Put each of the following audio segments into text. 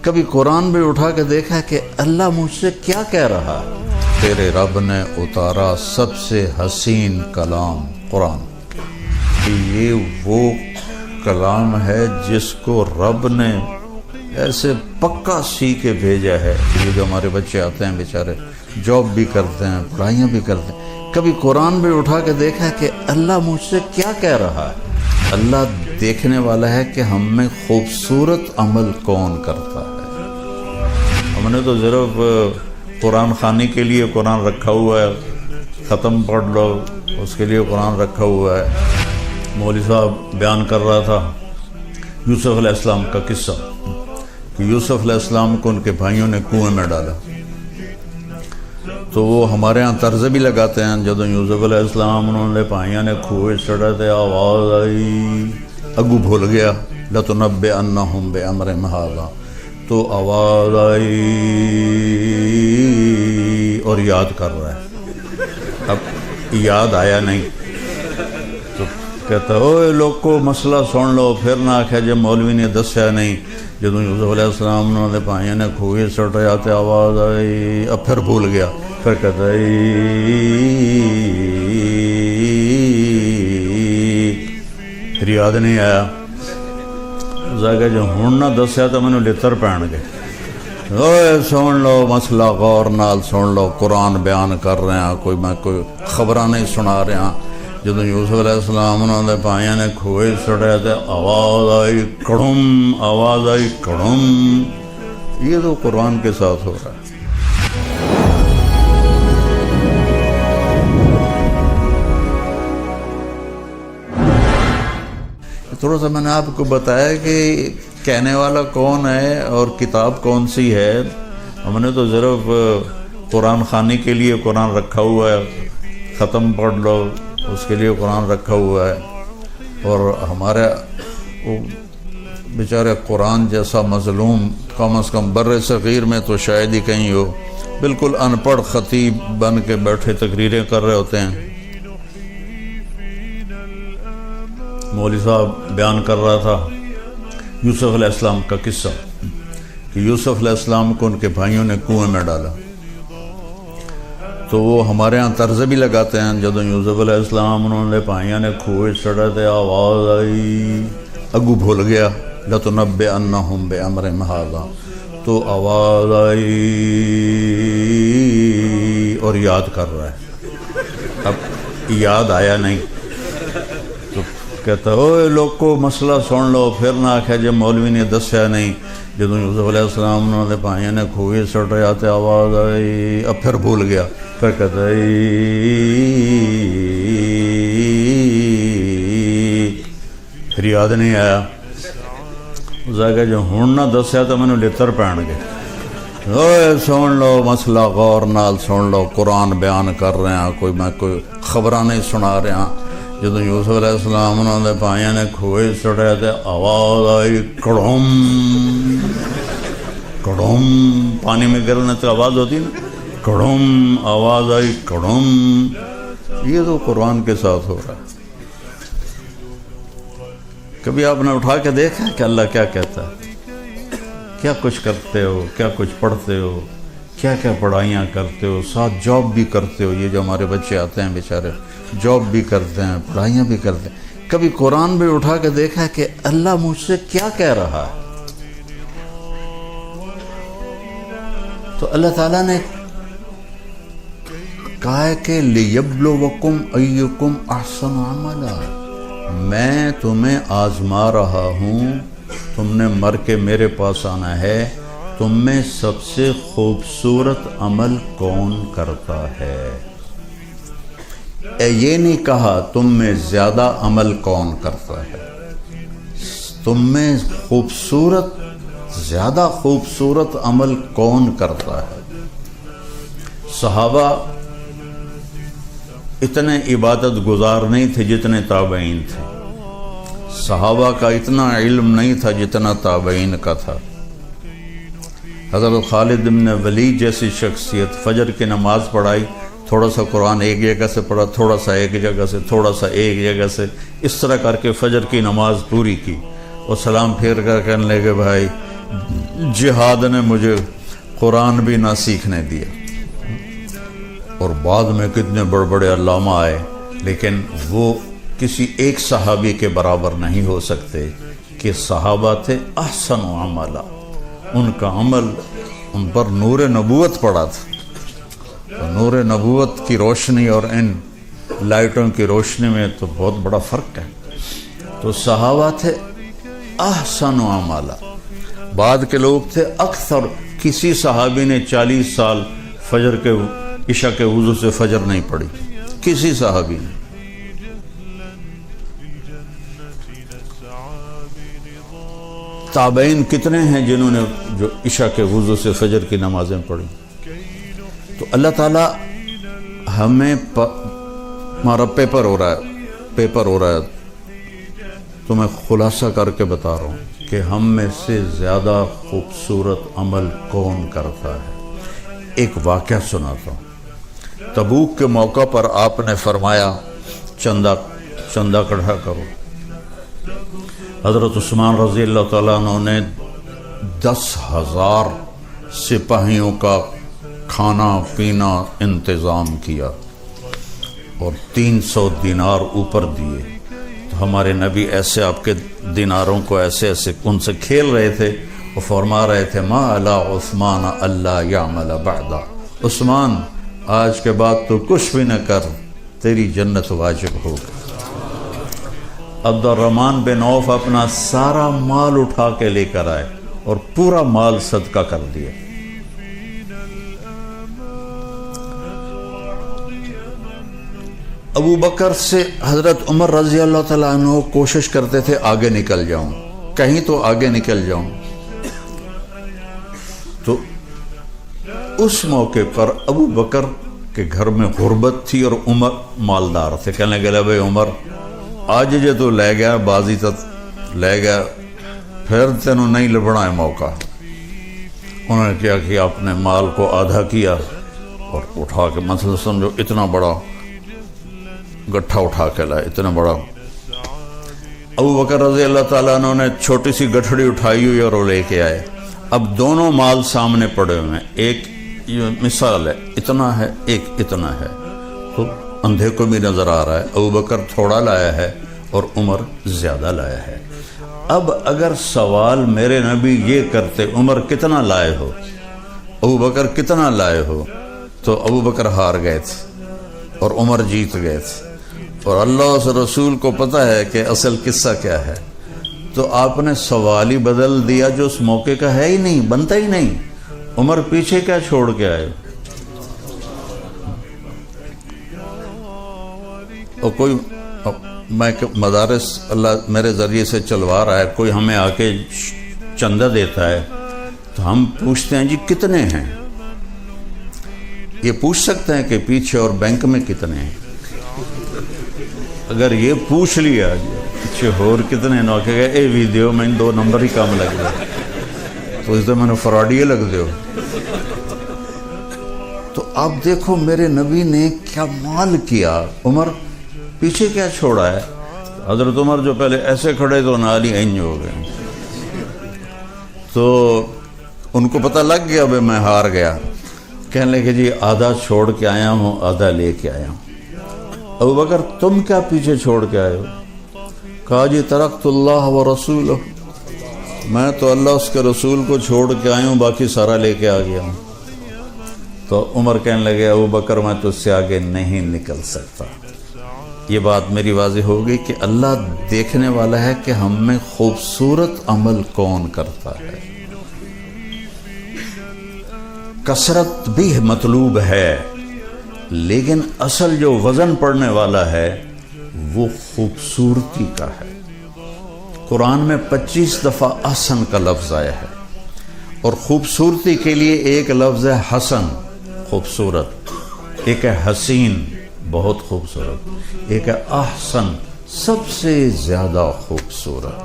کبھی قرآن بھی اٹھا کے دیکھا کہ اللہ مجھ سے کیا کہہ رہا ہے؟ تیرے رب نے اتارا سب سے حسین کلام قرآن، کہ یہ وہ کلام ہے جس کو رب نے ایسے پکا سی کے بھیجا ہے۔ یہ جو ہمارے بچے آتے ہیں بیچارے، جاب بھی کرتے ہیں، پڑھائیاں بھی کرتے ہیں، کبھی قرآن بھی اٹھا کے دیکھا کہ اللہ مجھ سے کیا کہہ رہا ہے؟ اللہ دیکھنے والا ہے کہ ہم میں خوبصورت عمل کون کرتا ہے۔ ہم نے تو صرف قرآن خوانی کے لیے قرآن رکھا ہوا ہے، ختم پڑھ لو، اس کے لیے قرآن رکھا ہوا ہے۔ مولوی صاحب بیان کر رہا تھا یوسف علیہ السلام کا قصہ، کہ یوسف علیہ السلام کو ان کے بھائیوں نے کنویں میں ڈالا، تو وہ ہمارے ہاں طرز بھی لگاتے ہیں، جب یوسف علیہ السلام انہوں نے بھائیوں نے کھوئے چڑھے تھے، آواز آئی، اگو بھول گیا، لَتُنَبِّئَنَّهُمْ بِأَمْرِهِمْ هَٰذَا، تو آواز آئی اور یاد کر رہا ہے، اب یاد آیا نہیں تو کہتا اوے لوگ کو مسئلہ سن لو، پھر نہ آکھے جب مولوی نے دسیا نہیں۔ جب یوسف علیہ السلام انہوں نے بھائیوں نے کھوئے چڑھے آتے، آواز آئی، اب پھر بھول گیا، پھر کہتا پھر یاد نہیں آیا، کہ جو ہوں نہ دسیا تو مینوں لتر پین گے، اوے سن لو مسئلہ غور نال سن لو، قرآن بیان کر رہے ہیں، میں کوئی خبراں نہیں سنا رہا۔ جب یوسف علیہ السلام انہوں نے بھائیوں نے کھوئے چڑھے تھے، آواز آئی کڑم، آواز آئی کڑم۔ یہ تو قرآن کے ساتھ ہو رہا ہے۔ تھوڑا سا میں نے آپ کو بتایا کہ کہنے والا کون ہے اور کتاب کون سی ہے۔ ہم نے تو صرف قرآن خوانی کے لیے قرآن رکھا ہوا ہے، ختم پڑھ لو، اس کے لیے قرآن رکھا ہوا ہے، اور ہمارے بیچارے قرآن جیسا مظلوم کم از کم بر صغیر میں تو شاید ہی کہیں ہو، بالکل ان پڑھ خطیب بن کے بیٹھے تقریریں کر رہے ہوتے ہیں۔ مولوی صاحب بیان کر رہا تھا یوسف علیہ السلام کا قصہ، کہ یوسف علیہ السلام کو ان کے بھائیوں نے کنویں میں ڈالا، تو وہ ہمارے ہاں طرز بھی لگاتے ہیں، جب یوسف علیہ السلام انہوں نے بھائیوں نے کھوئے چڑھے تھے، آواز آئی، اگو بھول گیا، لَتُنَبِّئَنَّهُمْ بِأَمْرِهِمْ هَٰذَا، تو آواز آئی اور یاد کر رہا ہے، اب یاد آیا نہیں تو کہتا اوے لوگ کو مسئلہ سن لو، پھر نہ آکھے جب مولوی نے دسیا نہیں۔ جب یوسف علیہ السلام انہوں نے بھائیوں نے کھوئے چڑھے آتے، آواز آئی، اب پھر بھول گیا، پھر کہتا پھر یاد نہیں آیا، کہ جو ہوں نہ دسیا تو مینوں لتر پین گے، اوے سن لو مسئلہ غور نال سن لو، قرآن بیان کر رہے ہیں، میں کوئی خبراں نہیں سنا رہا۔ جب یوسف علیہ السلام انہوں نے بھائیوں نے کھوئے چڑھے تھے، آواز آئی کڑم، کڑم، پانی میں گرنے تو آواز ہوتی نا، کڑم، آواز آئی کڑم۔ یہ تو قرآن کے ساتھ ہو رہا ہے۔ کبھی آپ نے اٹھا کے دیکھا کہ اللہ کیا کہتا ہے؟ کیا کچھ کرتے ہو، کیا کچھ پڑھتے ہو، کیا کیا پڑھائیاں کرتے ہو، ساتھ جاب بھی کرتے ہو۔ یہ جو ہمارے بچے آتے ہیں بیچارے، جاب بھی کرتے ہیں، پڑھائیاں بھی کرتے ہیں، کبھی قرآن بھی اٹھا کے دیکھا کہ اللہ مجھ سے کیا کہہ رہا ہے؟ تو اللہ تعالیٰ نے کہا ہے کہ لِيَبْلُوَكُمْ أَيُّكُمْ أَحْسَنُ عَمَلًا، میں تمہیں آزما رہا ہوں، تم نے مر کے میرے پاس آنا ہے، تم میں سب سے خوبصورت عمل کون کرتا ہے؟ یہ نہیں کہا تم میں زیادہ عمل کون کرتا ہے، تم میں زیادہ خوبصورت عمل کون کرتا ہے۔ صحابہ اتنے عبادت گزار نہیں تھے جتنے تابعین تھے، صحابہ کا اتنا علم نہیں تھا جتنا تابعین کا تھا۔ حضرت خالد بن ولید جیسی شخصیت فجر کی نماز پڑھائی، تھوڑا سا قرآن ایک جگہ سے پڑھا، تھوڑا سا ایک جگہ سے، تھوڑا سا ایک جگہ سے، اس طرح کر کے فجر کی نماز پوری کی، اور سلام پھیر کر کہنے لگے بھائی جہاد نے مجھے قرآن بھی نہ سیکھنے دیا، اور بعد میں کتنے بڑے بڑے علامہ آئے، لیکن وہ کسی ایک صحابی کے برابر نہیں ہو سکتے کہ صحابہ تھے احسن عملا، ان کا عمل ان پر نور نبوت پڑا تھا، نور نبوت کی روشنی اور ان لائٹوں کی روشنی میں تو بہت بڑا فرق ہے۔ تو صحابہ تھے احسن عملا، بعد کے لوگ تھے اکثر، کسی صحابی نے 40 سال فجر کے عشاء کے وضو سے فجر نہیں پڑھی، کسی صحابی نے۔ تابعین کتنے ہیں جنہوں نے جو عشاء کے وضو سے فجر کی نمازیں پڑھی؟ تو اللہ تعالیٰ ہمیں ہمارا پیپر ہو رہا ہے تو میں خلاصہ کر کے بتا رہا ہوں کہ ہم میں سے زیادہ خوبصورت عمل کون کرتا ہے۔ ایک واقعہ سناتا ہوں۔ تبوک کے موقع پر آپ نے فرمایا چندہ اکٹھا کرو۔ حضرت عثمان رضی اللہ تعالیٰ عنہ نے 10,000 سپاہیوں کا کھانا پینا انتظام کیا اور 300 دینار اوپر دیے۔ تو ہمارے نبی ایسے آپ کے دیناروں کو ایسے ان سے کھیل رہے تھے، وہ فرما رہے تھے ما علی عثمان اللہ یعمل بعد، عثمان آج کے بعد تو کچھ بھی نہ کر، تیری جنت واجب ہوگی۔ عبد الرحمن بن عوف اپنا سارا مال اٹھا کے لے کر آئے اور پورا مال صدقہ کر دیا۔ ابو بکر سے حضرت عمر رضی اللہ تعالیٰ عنہ کوشش کرتے تھے آگے نکل جاؤں، کہیں تو آگے نکل جاؤں۔ تو اس موقع پر ابو بکر کے گھر میں غربت تھی اور عمر مالدار تھے۔ کہنے لگے بھائی عمر آج جے تو لے گیا، بازی تک لے گیا، پھر تینوں نہیں لبنا ہے موقع۔ انہوں نے کیا کہ اپنے مال کو آدھا کیا اور اٹھا کے مثلا سمجھو اتنا بڑا گٹھا اٹھا کے لائے، اتنا بڑا۔ ابو بکر رضی اللہ تعالیٰ عنہ نے چھوٹی سی گٹھڑی اٹھائی ہوئی اور وہ لے کے آئے۔ اب دونوں مال سامنے پڑے ہوئے ہیں، ایک یہ مثال ہے اتنا ہے، ایک اتنا ہے، تو اندھے کو بھی نظر آ رہا ہے ابو بکر تھوڑا لایا ہے اور عمر زیادہ لایا ہے۔ اب اگر سوال میرے نبی یہ کرتے عمر کتنا لائے ہو، ابو بکر کتنا لائے ہو، تو ابو بکر ہار گئے تھے اور عمر جیت گئے تھے، اور اللہ اس رسول کو پتہ ہے کہ اصل قصہ کیا ہے۔ تو آپ نے سوال ہی بدل دیا جو اس موقع کا ہے ہی نہیں، بنتا ہی نہیں۔ عمر پیچھے کیا چھوڑ کے آئے؟ اور کوئی میں مدارس اللہ میرے ذریعے سے چلوا رہا ہے، کوئی ہمیں آ کے چندہ دیتا ہے تو ہم پوچھتے ہیں جی کتنے ہیں؟ یہ پوچھ سکتے ہیں کہ پیچھے اور بینک میں کتنے ہیں؟ اگر یہ پوچھ لیا پیچھے اور کتنے نہ کہ اے ویڈیو میں 2 نمبر ہی کم لگ گئے تو اس دن میں نے فراڈیے لگ دیو۔ تو آپ دیکھو میرے نبی نے کیا مال کیا، عمر پیچھے کیا چھوڑا ہے۔ حضرت عمر جو پہلے ایسے کھڑے تو نال ہی اینج ہو گئے، تو ان کو پتہ لگ گیا بھائی میں ہار گیا۔ کہنے لگے جی آدھا چھوڑ کے آیا ہوں، آدھا لے کے آیا ہوں۔ ابو بکر تم کیا پیچھے چھوڑ کے آئے ہو؟ کہا جی ترکت اللہ و رسولہ، میں تو اللہ اس کے رسول کو چھوڑ کے آیا ہوں، باقی سارا لے کے آ گیا ہوں۔ تو عمر کہنے لگے ابو بکر میں تجھ سے آگے نہیں نکل سکتا۔ یہ بات میری واضح ہو گئی کہ اللہ دیکھنے والا ہے کہ ہم میں خوبصورت عمل کون کرتا ہے۔ کثرت بھی مطلوب ہے، لیکن اصل جو وزن پڑنے والا ہے وہ خوبصورتی کا ہے۔ قرآن میں 25 دفعہ احسن کا لفظ آیا ہے، اور خوبصورتی کے لیے ایک لفظ ہے حسن، خوبصورت، ایک ہے حسین، بہت خوبصورت، ایک ہے احسن، سب سے زیادہ خوبصورت۔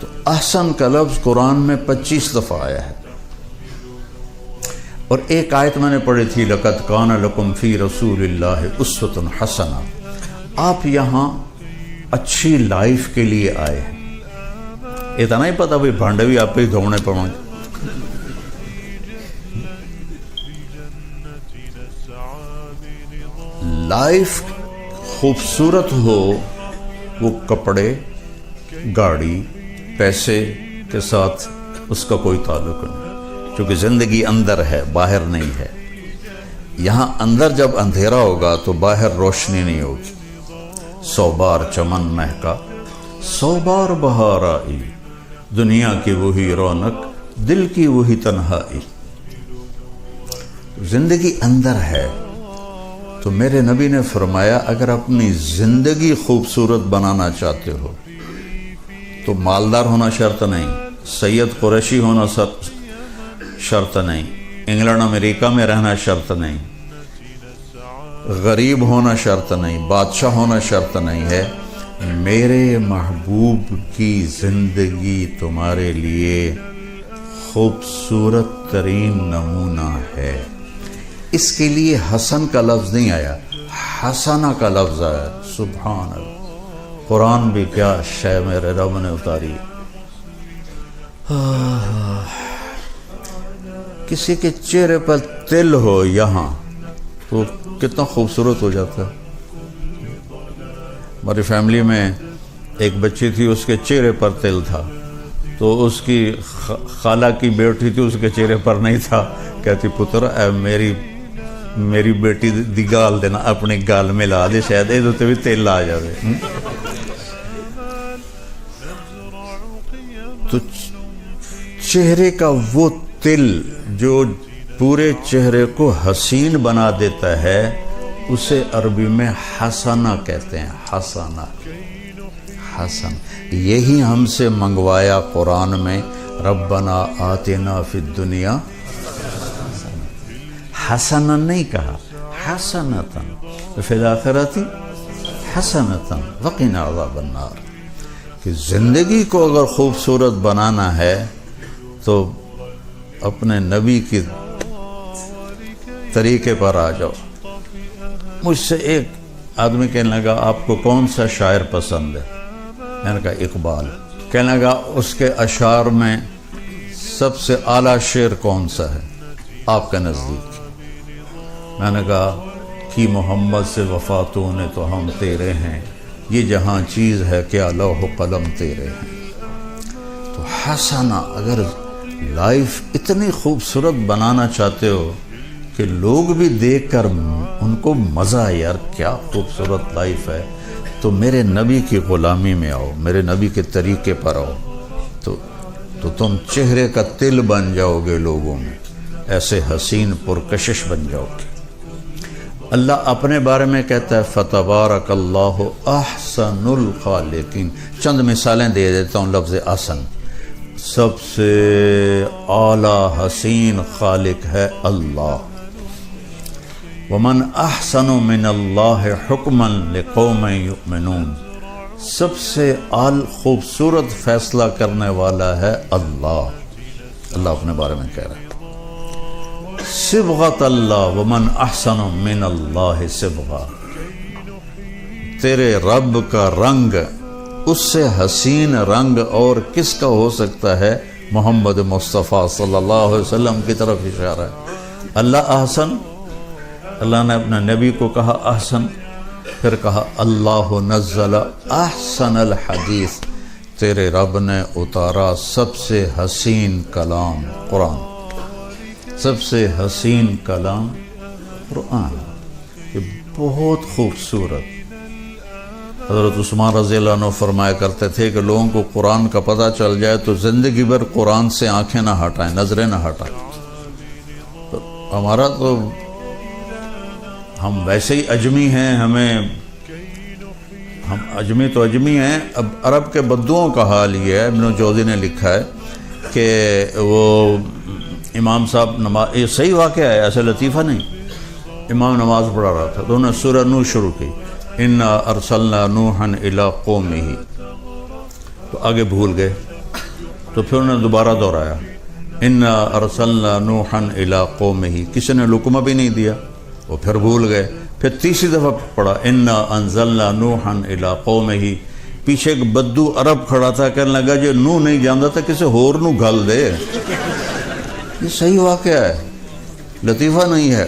تو احسن کا لفظ قرآن میں 25 دفعہ آیا ہے۔ اور ایک آیت میں نے پڑھی تھی لَقَدْ كَانَ لَكُمْ فِي رَسُولِ اللَّهِ أُسْوَةٌ حَسَنَةٌ، آپ یہاں اچھی لائف کے لیے آئے ہیں۔ اتنا ہی پتہ بھائی بھانڈے بھی آپ پہ ہی دھونے پڑیں، لائف خوبصورت ہو وہ کپڑے، گاڑی، پیسے کے ساتھ اس کا کوئی تعلق نہیں، کیونکہ زندگی اندر ہے، باہر نہیں ہے۔ یہاں اندر جب اندھیرا ہوگا تو باہر روشنی نہیں ہوگی۔ 100 بار چمن مہکا 100 بار بہار آئی، دنیا کی وہی رونق دل کی وہی تنہائی۔ زندگی اندر ہے تو میرے نبی نے فرمایا اگر اپنی زندگی خوبصورت بنانا چاہتے ہو تو مالدار ہونا شرط نہیں، سید قریشی ہونا شرط نہیں، انگلینڈ امریکہ میں رہنا شرط نہیں، غریب ہونا شرط نہیں، بادشاہ ہونا شرط نہیں ہے۔ میرے محبوب کی زندگی تمہارے لیے خوبصورت ترین نمونہ ہے۔ اس کے لیے حسن کا لفظ نہیں آیا، حسنہ کا لفظ آیا۔ سبحان اللہ، قرآن بھی کیا شے میرے رب نے اتاری۔ کسی کے چہرے پر تل ہو یہاں تو کتنا خوبصورت ہو جاتا ہے۔ ہماری فیملی میں ایک بچی تھی، اس کے چہرے پر تل تھا، تو اس کی خالہ کی بیٹی تھی، اس کے چہرے پر نہیں تھا۔ کہتی پتر اے میری بیٹی دی گال دینا، اپنی گال میں لا دے، شاید یہ تو بھی تیل آ جائے۔ تو چہرے کا وہ تل جو پورے چہرے کو حسین بنا دیتا ہے اسے عربی میں حسنہ کہتے ہیں۔ حسنہ، حسن، یہی ہم سے منگوایا قرآن میں، ربنا آتنا فی الدنیا حسنا نہیں کہا، حسنتن فی الآخرۃ حسنتن وقنا عذاب النار۔ کہ زندگی کو اگر خوبصورت بنانا ہے تو اپنے نبی کی طریقے پر آ جاؤ۔ مجھ سے ایک آدمی کہنے لگا آپ کو کون سا شاعر پسند ہے؟ میں نے کہا اقبال۔ کہنے لگا اس کے اشعار میں سب سے اعلیٰ شعر کون سا ہے آپ کے نزدیک؟ میں نے کہا کہ محمد سے وفاتوں نے تو ہم تیرے ہیں، یہ جہاں چیز ہے کیا لوح و قلم تیرے ہیں۔ تو حسنہ، اگر لائف اتنی خوبصورت بنانا چاہتے ہو کہ لوگ بھی دیکھ کر ان کو مزہ آئے، یار کیا خوبصورت لائف ہے، تو میرے نبی کی غلامی میں آؤ، میرے نبی کے طریقے پر آؤ، تو تم چہرے کا تل بن جاؤ گے لوگوں میں، ایسے حسین پرکشش بن جاؤ گے۔ اللہ اپنے بارے میں کہتا ہے فتبارک اللہ احسن الخالقین۔ چند مثالیں دے دیتا ہوں لفظ احسن۔ سب سے اعلیٰ حسین خالق ہے اللہ۔ ومن احسن من اللہ حکما لقوم یؤمنون۔ سب سے خوبصورت فیصلہ کرنے والا ہے اللہ۔ اللہ اپنے بارے میں کہہ رہا ہے صبغۃ اللہ ومن احسن من اللہ صبغہ۔ تیرے رب کا رنگ، اس سے حسین رنگ اور کس کا ہو سکتا ہے؟ محمد مصطفیٰ صلی اللہ علیہ وسلم کی طرف اشارہ ہے۔ اللہ احسن، اللہ نے اپنے نبی کو کہا احسن، پھر کہا اللہ نزل احسن الحدیث، تیرے رب نے اتارا سب سے حسین کلام قرآن۔ سب سے حسین کلام قرآن، یہ بہت خوبصورت۔ حضرت عثمان رضی اللہ عنہ فرمایا کرتے تھے کہ لوگوں کو قرآن کا پتہ چل جائے تو زندگی بھر قرآن سے آنکھیں نہ ہٹائیں، نظریں نہ ہٹائیں۔ تو ہمارا تو ہم ویسے ہی اجمی ہیں، ہم اجمی تو اجمی ہیں۔ اب عرب کے بدوؤں کا حال یہ ہے، ابن جوزی نے لکھا ہے کہ وہ امام صاحب نماز، یہ صحیح واقعہ ہے، ایسا لطیفہ نہیں، امام نماز پڑھا رہا تھا تو انہوں نے سورہ نوح شروع کی، انا ارسلنا نوحا الی قومہ، تو آگے بھول گئے، تو پھر انہوں نے دوبارہ دہرایا انا ارسلنا نوحا الی قومہ، کسی نے لقمہ بھی نہیں دیا، وہ پھر بھول گئے، پھر تیسری دفعہ پڑھا انا انزلنا نوحا الی قومہ۔ پیچھے ایک بدو عرب کھڑا تھا، کہنے لگا جو نوح نہیں جانتا تھا کسی ہور نو گل دے۔ یہ صحیح واقعہ ہے، لطیفہ نہیں ہے۔